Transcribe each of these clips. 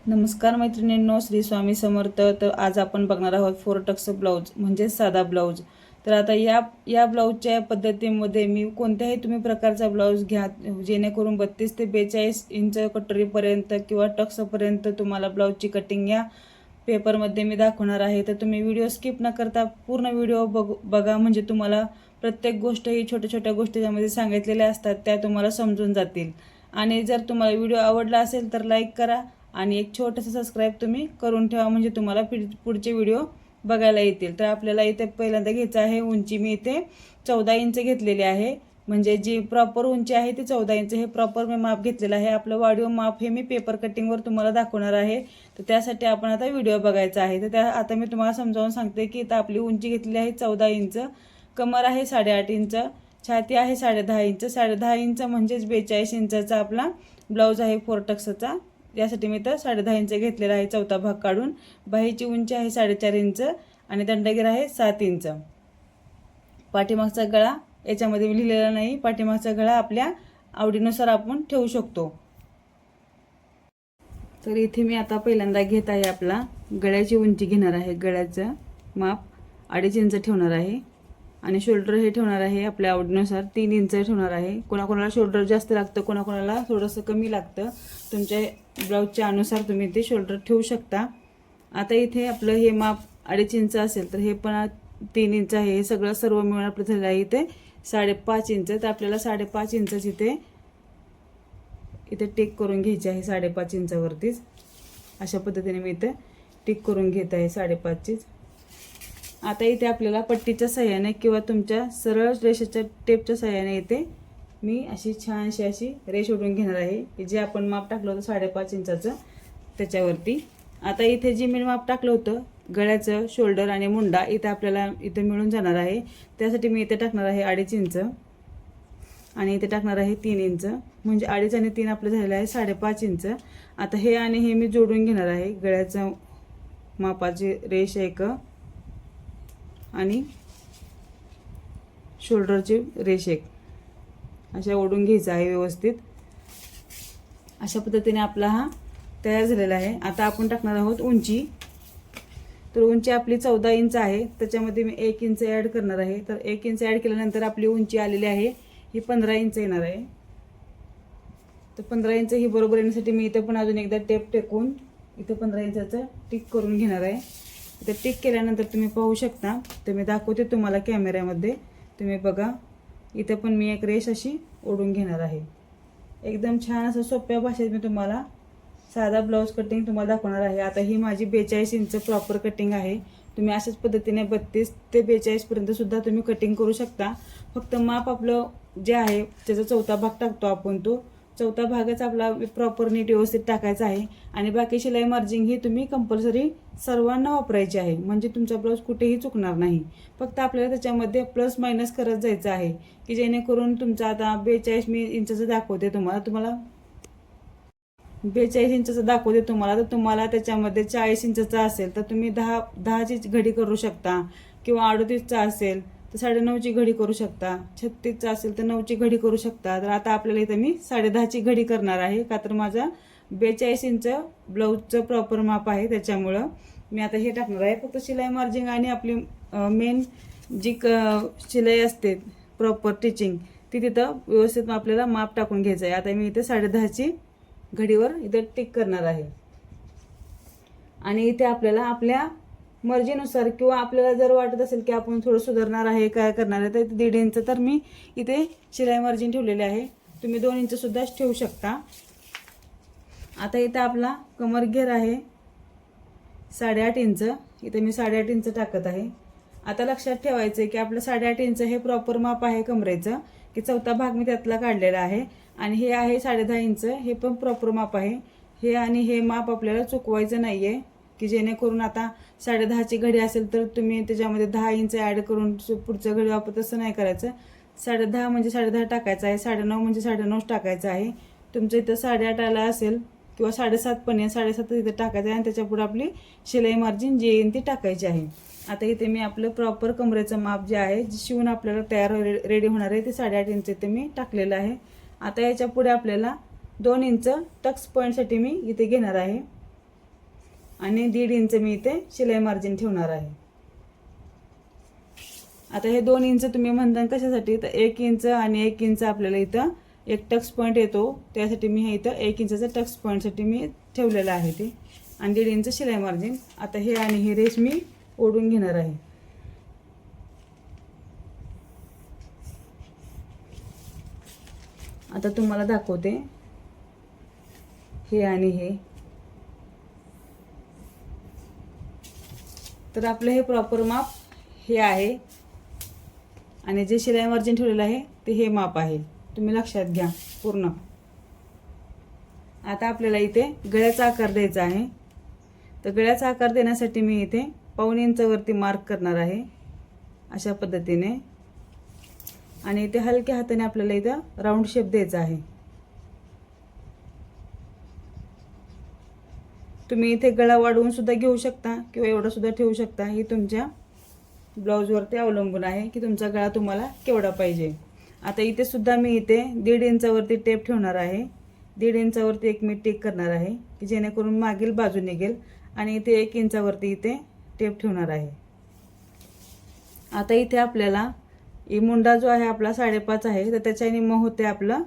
नमस्कार मैत्रिणींनो, श्री स्वामी समर्थ. तर आज आपण बघणार आहोत फोर टक्स ब्लाऊज म्हणजे साधा ब्लाऊज. तर आता या ब्लाऊजच्या पद्धतीमध्ये मी कोणत्याही तुम्ही प्रकारचा ब्लाऊज घ्या, जेणेकरून 32 ते 42 इंच कटोरीपर्यंत किंवा टक्सपर्यंत तुम्हाला ब्लाऊजची कटिंग या पेपरमध्ये मी दाखवणार आहे. तर तुम्ही व्हिडिओ स्किप न करता पूर्ण व्हिडिओ बघा, म्हणजे तुम्हाला प्रत्येक गोष्ट ही छोट्या छोट्या गोष्टी ज्यामध्ये सांगितलेल्या असतात त्या तुम्हाला समजून जातील. आणि जर तुम्हाला व्हिडिओ आवडला असेल तर लाईक करा आणि एक छोटंसं सबस्क्राईब तुम्ही करून ठेवा, म्हणजे तुम्हाला पुढचे व्हिडिओ बघायला येतील. तर आपल्याला इथे पहिल्यांदा घ्यायचं आहे उंची. मी इथे 14 इंच घेतलेली आहे, म्हणजे जी प्रॉपर उंची आहे ती 14 इंच. हे प्रॉपर मी माप घेतलेलं आहे. आपलं वाढीव माप हे मी पेपर कटिंगवर तुम्हाला दाखवणार आहे. तर त्यासाठी आपण आता व्हिडिओ बघायचा आहे. तर आता मी तुम्हाला समजावून सांगते की इथं आपली उंची घेतलेली आहे 14 इंच, कमर आहे 8.5 इंच, छाती आहे 10.5 इंच. 10.5 इंच म्हणजेच 42 इंचाचा आपला ब्लाऊज आहे फोर टक्सचा. यासाठी मी तर 10.5 इंच घेतलेला आहे, चौथा भाग काढून. बाहीची उंची आहे 4.5 इंच आणि दंडगीर आहे 7 इंच. पाठीमागचा गळा याच्यामध्ये मी लिहिलेला नाही, पाठीमागचा गळा आपल्या आवडीनुसार आपण ठेवू शकतो. तर इथे मी आता पहिल्यांदा घेत आहे, आपला गळ्याची उंची घेणार आहे. गळ्याचं माप 2.5 इंच ठेवणार आहे आणि शोल्डर हे ठेवणार आहे आपल्या आवडीनुसार 3 इंच ठेवणार आहे. कोणाकोणाला शोल्डर जास्त लागतं, कोणाकोणाला थोडंसं कमी लागतं. तुमच्या ब्लाऊजच्या अनुसार तुम्ही ते शोल्डर ठेवू शकता. आता इथे आपलं हे माप 2.5 इंच असेल तर हे पण 3 इंच आहे. हे सगळं सर्व मिळून आपलं झालं आहे इथे 5.5 इंच. तर आपल्याला 5.5 इंचच इथे टिक करून घ्यायची आहे. 5.5 इंचावरतीच अशा पद्धतीने मी इथे टिक करून घेत आहे 5.5चीच. आता इथे आपल्याला पट्टीच्या सहाय्याने किंवा तुमच्या सरळ रेषेच्या टेपच्या सहाय्याने इथे मी अशी छानशी अशी रेष ओढून घेणार आहे, जे आपण माप टाकलं होतं 5.5 इंचाचं त्याच्यावरती. आता इथे जे मी माप टाकलं होतं गळ्याचं, शोल्डर आणि मुंडा, इथे आपल्याला इथे मिळून जाणार आहे. त्यासाठी मी इथे टाकणार आहे 2.5 इंच आणि इथे टाकणार आहे 3 इंच, म्हणजे 2.5 आणि 3 आपलं झालेलं आहे 5.5 इंच. आता हे आणि हे मी जोडून घेणार आहे. गळ्याचं मापाची रेष एक आणि शोल्डरची रेष एक, अशा ओढून घ्यायचं आहे व्यवस्थित. अशा पद्धतीने आपला हा तयार झालेला आहे. आता आपण टाकणार आहोत उंची. तर उंची आपली 14 इंच आहे, त्याच्यामध्ये मी 1 इंच ॲड करणार आहे. तर 1 इंच ॲड केल्यानंतर आपली उंची आलेली आहे ही 15 इंच येणार आहे. तर 15 इंच ही बरोबर येण्यासाठी मी इथं पण अजून एकदा टेप टेकून इथं 15 इंचाचं टिक करून घेणार आहे. इथं टिक केल्यानंतर तुम्ही पाहू शकता, तर मी दाखवते तुम्हाला कॅमेऱ्यामध्ये, तुम्ही बघा. इथं पण मी एक रेष अशी ओढून घेणार आहे. एकदम छान असं सोप्या भाषेत मी तुम्हाला साधा ब्लाऊज कटिंग तुम्हाला दाखवणार आहे. आता ही माझी 42 इंच प्रॉपर कटिंग आहे. तुम्ही अशाच पद्धतीने 32 ते 42 पर्यंत सुद्धा तुम्ही कटिंग करू शकता. फक्त माप आपलं जे आहे त्याचा चौथा भाग टाकतो आपण, तो चौथा भागच आपला प्रॉपर नीट व्यवस्थित टाकायचा आहे. आणि बाकी शिलाई मार्जिंग ही तुम्ही कंपल्सरी सर्वांना वापरायची आहे, म्हणजे तुमचा ब्लाऊज कुठेही चुकणार नाही. फक्त आपल्याला त्याच्यामध्ये प्लस मायनस करत जायचं आहे, की जेणेकरून तुमचा आता 42 मी इंचाचं दाखवते तुम्हाला 42 इंचाचं दाखवते तुम्हाला. तर तुम्हाला त्याच्यामध्ये 40 इंचाचा असेल तर तुम्ही 10ची घडी करू शकता, किंवा 38चा असेल तर 9.5ची घडी करू शकता, 36चा असेल तर 9ची घडी करू शकता. तर आता आपल्याला इथं मी 10.5ची घडी करणार आहे, का तर माझा 42 इंच ब्लाऊजचं प्रॉपर माप आहे, त्याच्यामुळं मी आता हे टाकणार आहे. फक्त शिलाई मार्जिंग आणि आपली मेन जी शिलाई असते प्रॉपर टिचिंग ती तिथं व्यवस्थित आपल्याला माप टाकून घ्यायचं आहे. आता मी इथे 10.5ची घडीवर इथं टिक करणार आहे. आणि इथे आपल्याला आपल्या मर्जीनुसार, किंवा आपल्याला जर वाटत असेल की आपण थोडं सुधारणार आहे, काय करणार आहे, तर 1.5 इंच तर मी इथे शिलाई मार्जिन ठेवलेले आहे. तुम्ही 2 इंच सुद्धा ठेवू शकता. आता इथे आपला कमर घेर आहे 8.5 इंच, इथे मी 8.5 इंच टाकत आहे. आता लक्षात ठेवायचं आहे की आपलं 8.5 इंच हे प्रॉपर माप आहे कमरेचं, की चौथा भाग मी त्यातला काढलेला आहे. आणि हे आहे 10.5 इंच, हे पण प्रॉपर माप आहे. हे आणि हे माप आपल्याला चुकवायचं नाही आहे, की जेणेकरून आता 10.5ची घडी असेल तर तुम्ही त्याच्यामध्ये 10 इंच ॲड करून पुढचं घडी वापर, तसं नाही करायचं. 10.5 म्हणजे 10.5 टाकायचं आहे, 9.5 म्हणजे 9.5 टाकायचं आहे. तुमचं इथं 8.5 आला असेल किंवा 7.5 पण आहे, 7.5 इथं टाकायचं आहे आणि त्याच्यापुढे आपली शिलाई मार्जिन जी येईल ती टाकायची आहे. आता इथे मी आपलं प्रॉपर कमरेचं माप जे आहे, जे शिवून आपल्याला तयार रेडी होणार आहे, ते 8.5 इंच इथे मी टाकलेलं आहे. आता याच्या पुढे आपल्याला 2 इंच टक्स पॉईंटसाठी मी इथे घेणार आहे. आणि 1.5 इंच मी इथे शिलाई मार्जिन ठेवणार आहे. आता हे 2 इंच तुम्ही म्हणता कशासाठी, तर 1 इंच आणि 1 इंच आपल्याला इथं एक टक्स पॉईंट येतो, त्यासाठी मी हे इथं 1 इंचाचा टक्स पॉईंटसाठी मी ठेवलेलं आहे ते, आणि 1.5 इंच शिलाई मार्जिन. आता हे आणि हे रेष मी ओढून घेणार आहे. आता तुम्हाला दाखवते हे आणि हे. तर आपलं हे प्रॉपर माप हे आहे, आणि जे शिलाई मार्जिन ठेवलेलं आहे ते हे माप आहे. तुम्ही लक्षात घ्या पूर्ण. आता आपल्याला इथे गळ्याचा आकार द्यायचा आहे. तर गळ्याचा आकार देण्यासाठी मी इथे 1.5 इंचावरती मार्क करणार आहे अशा पद्धतीने, आणि इथे हलक्या हाताने आपल्याला इथं राऊंड शेप द्यायचा आहे. तुम्ही इथे गळा वाढवून सुद्धा घेऊ शकता किंवा एवढा सुद्धा ठेवू शकता. ही तुमच्या ब्लाऊजवरती अवलंबून आहे की तुमचा गळा तुम्हाला केवढा पाहिजे. आता इथे सुद्धा मी इथे 1.5 इंचावरती टेप ठेवणार आहे. 1.5 इंचावरती एक मी टिक करणार आहे की जेणेकरून मागील बाजू निघेल, आणि इथे 1 इंचावरती इथे टेप ठेवणार आहे. आता इथे आपल्याला मुंडा जो आहे आपला 5.5 आहे, तर त्याच्या निम्म होते आपलं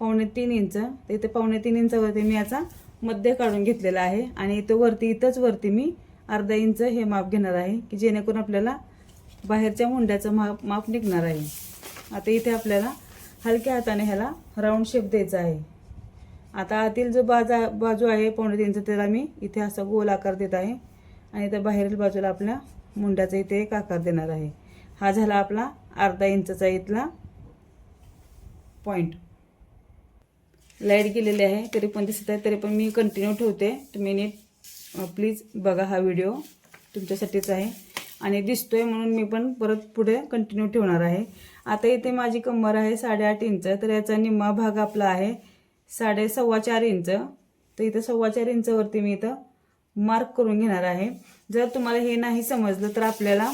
2.25 इंच. तर इथे 2.25 इंचावरती मी याचा मध्य काढून घेतलेला आहे, आणि इथंच वरती मी अर्धा इंच हे माप घेणार आहे की जेणेकरून आपल्याला बाहेरच्या मुंड्याचं माप निघणार आहे. आता इथे आपल्याला हलक्या हाताने ह्याला राऊंड शेप द्यायचा आहे. आता आतील जो बाजू आहे 2.25 इंच, त्याला मी इथे असा गोल आकार देत आहे, आणि इथे बाहेरील बाजूला आपल्या मुंड्याचा इथे एक आकार देणार आहे. हा झाला आपला अर्धा इंचचा इथला पॉईंट. लाईट गेलेली आहे तरी पण दिसत आहे, तरी पण मी कंटिन्यू ठेवते. तुम्ही नीट प्लीज बघा, हा व्हिडिओ तुमच्यासाठीच आहे आणि दिसतोय म्हणून मी पण परत पुढे कंटिन्यू ठेवणार आहे. आता इथे माझी कंबर आहे 8.5 इंच, तर याचा निम्मा भाग आपला आहे 4.5 इंच. तर इथं 4.25 इंचावरती मी इथं मार्क करून घेणार आहे. जर तुम्हाला हे नाही समजलं तर आपल्याला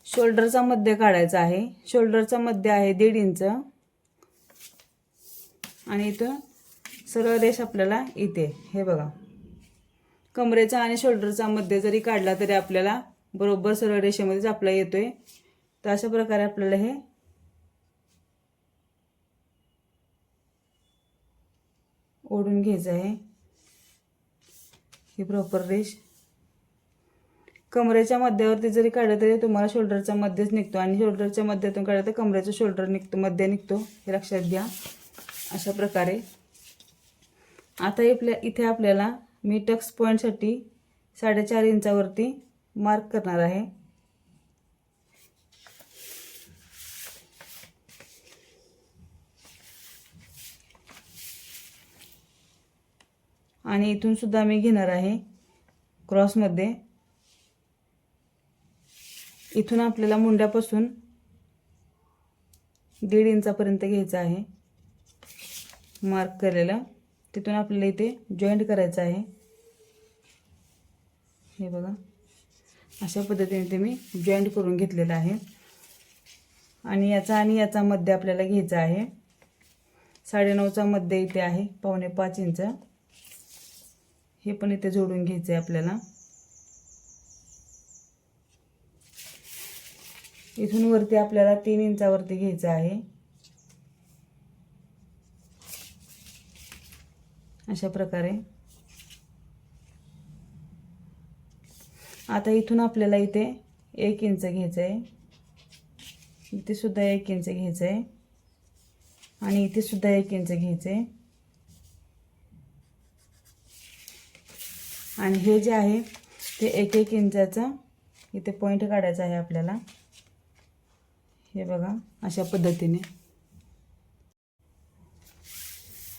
शोल्डरचा मध्य काढायचा आहे. शोल्डरचा मध्य आहे 1.5 इंच, आणि इथं सरळ रेष आपल्याला इथे हे बघा, कमरेचा आणि शोल्डरचा मध्य जरी काढला तरी आपल्याला बरोबर सरळ रेषेमध्येच आपला येतोय. तर अशा प्रकारे आपल्याला हे ओढून घ्यायचं आहे. ही प्रॉपर रेष कमरेच्या मध्यावरती जरी काढलं तरी तुम्हाला शोल्डरचा मध्यच निघतो, आणि शोल्डरच्या मध्यातून काढलं तर कमरेचं शोल्डर निघतो, मध्य निघतो. हे लक्षात घ्या. अशा प्रकारे आता इथे आपल्याला मी टक्स पॉईंटसाठी 4.5 इंचावरती मार्क करणार आहे. आणि इथून सुद्धा मी घेणार आहे क्रॉसमध्ये. इथून आपल्याला मुंड्यापासून 1.5 इंचापर्यंत घ्यायचं आहे मार्क केलेलं. तिथून आपल्याला इथे जॉईंट करायचं आहे. हे बघा, अशा पद्धतीने ते मी जॉईंट करून घेतलेलं आहे. आणि याचा मध्य आपल्याला घ्यायचा आहे 9.5चा मध्य इथे आहे 4.25 इंच. हे पण इथे जोडून घ्यायचं आहे आपल्याला. इथून वरती आपल्याला 3 इंचावरती घ्यायचं आहे. अशा प्रकारे आता इथून आपल्याला इथे 1 इंच घ्यायचं आहे, इथे सुद्धा 1 इंच घ्यायचं आहे, आणि इथे सुद्धा 1 इंच घ्यायचं आहे. आणि हे जे आहे ते 1-1 इंचाचा इथे पॉईंट काढायचा आहे आपल्याला. हे बघा, अशा पद्धतीने.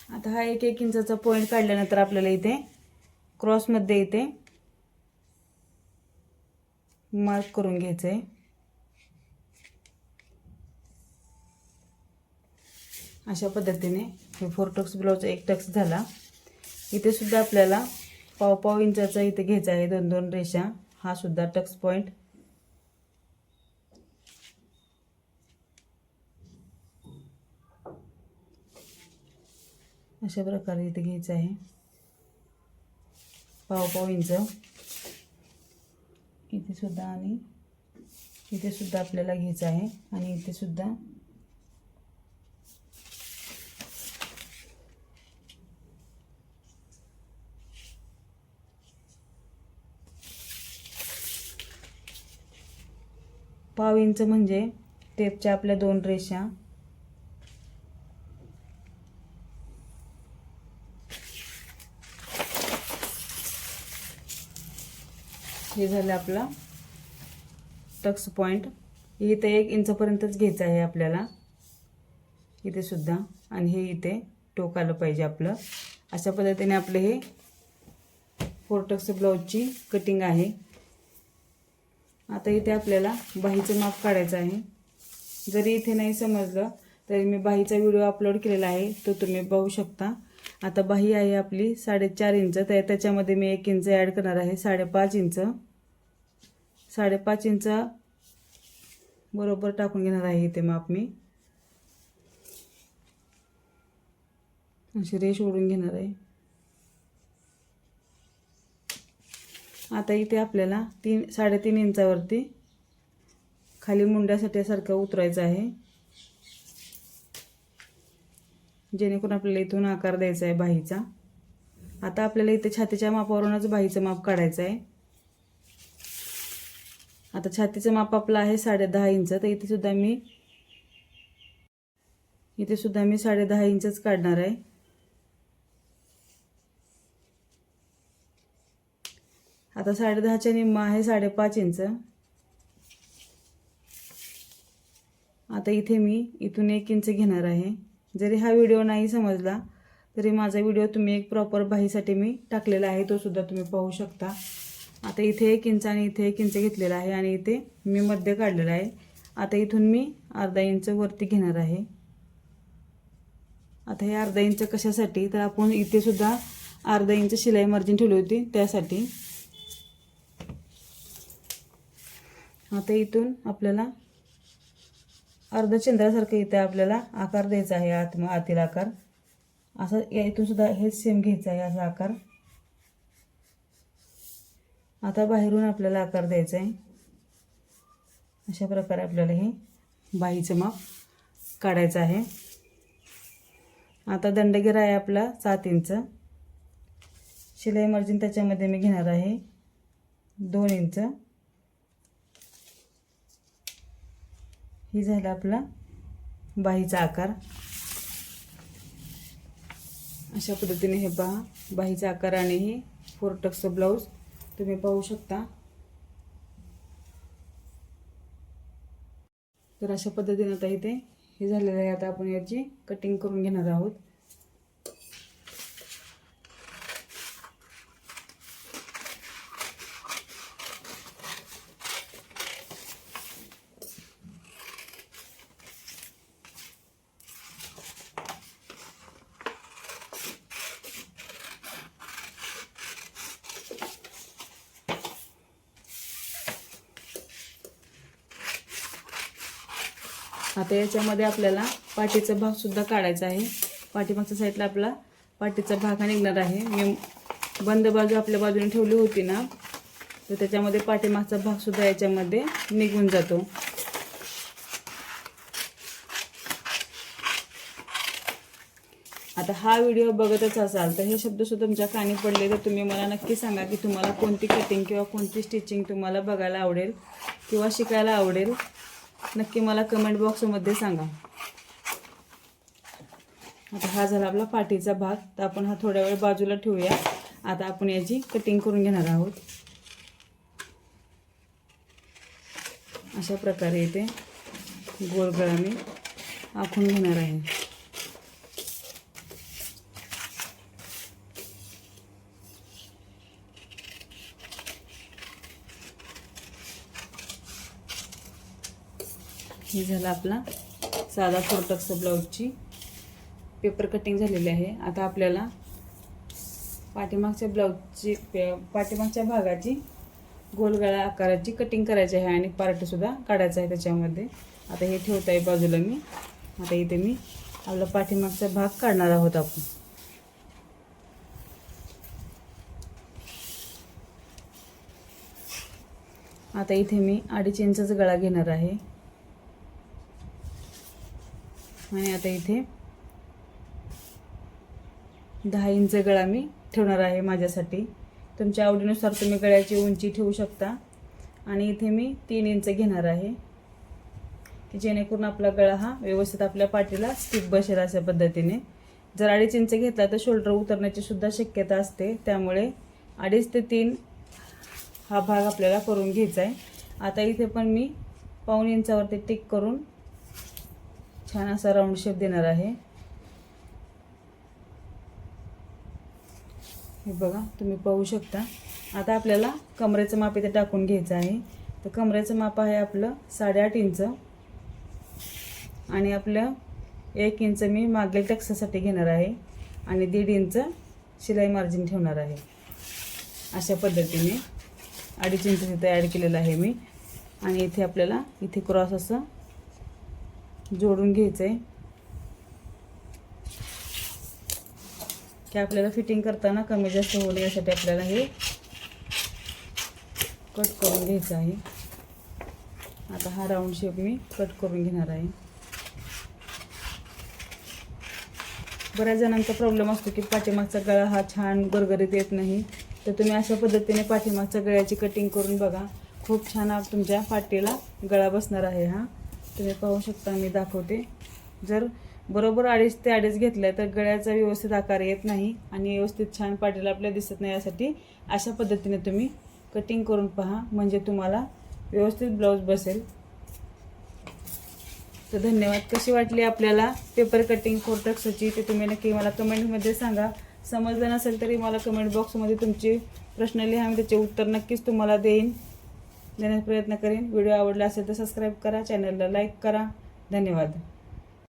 आता हा 1-1 इंचाचा पॉईंट काढल्यानंतर आपल्याला इथे क्रॉसमध्ये इथे मार्क करून घ्यायचं आहे. अशा पद्धतीने हे 4 टक्स ब्लाऊजचा 1 टक्स झाला. इथे सुद्धा आपल्याला 1.5 इंचाचा इथे घ्यायचा आहे 2-2 रेषा. हा सुद्धा टक्स पॉईंट. अशा प्रकारे इथे घ्यायचं आहे. पाव इंच इथे सुद्धा आणि इथे सुद्धा आपल्याला घ्यायचं आहे आणि इथे सुद्धा पाव इंच म्हणजे टेपच्या आपल्या 2 रेषा हे झालं आपला टक्स पॉइंट. इथे 1 इंचपर्यंतच घ्यायचं आहे आपल्याला इथे सुद्धा आणि हे इथे टोक आलं पाहिजे आपलं. अशा पद्धतीने आपले हे 4 टक्स ब्लाऊजची कटिंग आहे. आता इथे आपल्याला बाहीचं माप काढायचं आहे. जरी इथे नाही समजलं तरी मी बाहीचा व्हिडिओ अपलोड केलेला आहे, तो तुम्ही बघू शकता. आता बाही आहे आपली 4.5 इंच, तर त्याच्यामध्ये मी 1 इंच ॲड करणार आहे. 5.5 इंच 5.5 इंच बरोबर टाकून घेणार आहे इथे माप. मी अशी रेष ओढून घेणार आहे. आता इथे आपल्याला 3.5 इंचावरती खाली मुंड्यासाठी सारखं उतरायचं आहे, जेणेकरून आपल्याला इथून आकार द्यायचा आहे बाहीचा. आता आपल्याला इथे छातीच्या मापावरूनच बाहीचं माप काढायचं आहे. आता छातीचं माप आपलं आहे 10.5 इंच, तर इथे सुद्धा मी 10.5 इंचच काढणार आहे. आता 10.5च्या निम्मा आहे 5.5 इंच. आता इथे मी इथून 1 इंच घेणार आहे. जरी हा व्हिडिओ नाही समजला तरी माझा व्हिडिओ तुम्ही एक प्रॉपर बाहीसाठी मी टाकलेला आहे, तो सुद्धा तुम्ही पाहू शकता. आता इथे 1 इंच आणि इथे 1 इंच घेतलेला आहे आणि इथे मी मध्य काढलेला आहे. आता इथून मी अर्धा इंच वरती घेणार आहे. आता हे अर्धा इंच कशासाठी, तर आपण इथे सुद्धा अर्धा इंच शिलाई मार्जिन ठेवली होती त्यासाठी. आता इथून आपल्याला अर्ध चंद्रासारखं इथे आपल्याला आकार द्यायचा आहे, आतील आकार असं. इथून सुद्धा हेच सेम घ्यायचं आहे असा आकार. आता बाहेरून आपल्याला आकार द्यायचा आहे. अशा प्रकारे आपल्याला हे बाहीचं माप काढायचं आहे. आता दंडगेर आहे आपला 7 इंच. शिलाई मार्जिन त्याच्यामध्ये मी घेणार आहे 2 इंच. ही झाला आपला बाहीचा आकार. अशा पद्धतीने हे बाहीचा आकार आणि हे 4 टक्स ब्लाऊज तुम्ही पाहू शकता. तर अशा पद्धतीने आता इथे हे झालेलं आहे. आता आपण याची कटिंग करून घेणार आहोत. आता याच्यामध्ये आपल्याला पाठीचा भाग सुद्धा काढायचा आहे. पाठीमागच्या साईडला आपला पाठीचा भाग निघणार आहे. मी बंद बाजू आपल्या बाजूने ठेवली होती ना, तर त्याच्यामध्ये पाठीमागचा भाग सुद्धा याच्यामध्ये निघून जातो. आता हा व्हिडिओ बघतच असाल तर हे शब्द सुद्धा तुमच्या कानी पडले तर तुम्ही मला नक्की सांगा की तुम्हाला कोणती कटिंग किंवा कोणती स्टिचिंग तुम्हाला बघायला आवडेल किंवा शिकायला आवडेल. नक्की मला कमेंट बॉक्समध्ये सांगा. आता हा झाला आपला पाठीचा भाग, तर आपण हा थोड्या वेळ बाजूला ठेवूया. आता आपण याची कटिंग करून घेणार आहोत. अशा प्रकारे इथे गोल गळा मी आखून घेणार आहे. ही झाला आपला साधा 4 टक्स ब्लाऊजची पेपर कटिंग झालेली आहे. आता आपल्याला पाठीमागच्या भागाची गोलगळा आकाराची कटिंग करायची आहे आणि पार्ट सुद्धा काढायचा आहे त्याच्यामध्ये. आता हे ठेवत आहे बाजूला मी. आता इथे मी आपला पाठीमागचा भाग काढणार आहोत आपण. आता इथे मी 2.5 इंचचा गळा घेणार आहे आणि आता इथे 10 इंच गळा मी ठेवणार आहे माझ्यासाठी. तुमच्या आवडीनुसार तुम्ही गळ्याची उंची ठेवू शकता. आणि इथे मी 3 इंच घेणार आहे की जेणेकरून आपला गळा हा व्यवस्थित आपल्या पाठीला स्टिफ बसेल अशा पद्धतीने. जर 2.5 इंच घेतला तर शोल्डर उतरण्याची सुद्धा शक्यता असते, त्यामुळे 2.5 ते 3 हा भाग आपल्याला करून घ्यायचा आहे. आता इथे पण मी 1.5 इंचावरती टिक करून छान असा राऊंड शेप देणार आहे. हे बघा, तुम्ही पाहू शकता. आता आपल्याला कमरेचं माप इथे टाकून घ्यायचं आहे. तर कमरेचं माप आहे आपलं 8.5 इंच आणि आपलं 1 इंच मी मागील टक्सासाठी घेणार आहे आणि 1.5 इंच शिलाई मार्जिन ठेवणार आहे. अशा पद्धतीने 2.5 इंच इथे ॲड केलेलं आहे मी. आणि इथे आपल्याला इथे क्रॉस असं जोडून घ्यायचं आहे की आपल्याला फिटिंग करताना कमी जास्त होऊ नये यासाठी आपल्याला हे कट करून घ्यायचं आहे. आता हा राऊंड शेप मी कट करून घेणार आहे. बऱ्याच जणांचा प्रॉब्लेम असतो की पाठीमागचा गळा हा छान गरगरीत येत नाही. तर तुम्ही अशा पद्धतीने पाठीमागच्या गळ्याची कटिंग करून बघा. खूप छान तुमच्या पाठीला गळा बसणार आहे. हा तुम्ही पाहू शकता, मी दाखवते. जर बरोबर 2.5 ते 2.5 घेतलं तर गळ्याचा व्यवस्थित आकार येत नाही आणि व्यवस्थित छान पाठीला आपल्या दिसत नाही. यासाठी अशा पद्धतीने तुम्ही कटिंग करून पहा, म्हणजे तुम्हाला व्यवस्थित ब्लाऊज बसेल. तर धन्यवाद. कशी वाटली आपल्याला पेपर कटिंग 4 टक्सची ते तुम्ही नक्की मला कमेंटमध्ये सांगा. समजलं नसेल तरी मला कमेंट बॉक्समध्ये तुमचे प्रश्न लिहा, मी त्याचे उत्तर नक्कीच तुम्हाला देण्याचा प्रयत्न करेन. व्हिडिओ आवडला असेल तर सबस्क्राईब करा, चॅनलला लाईक करा. धन्यवाद.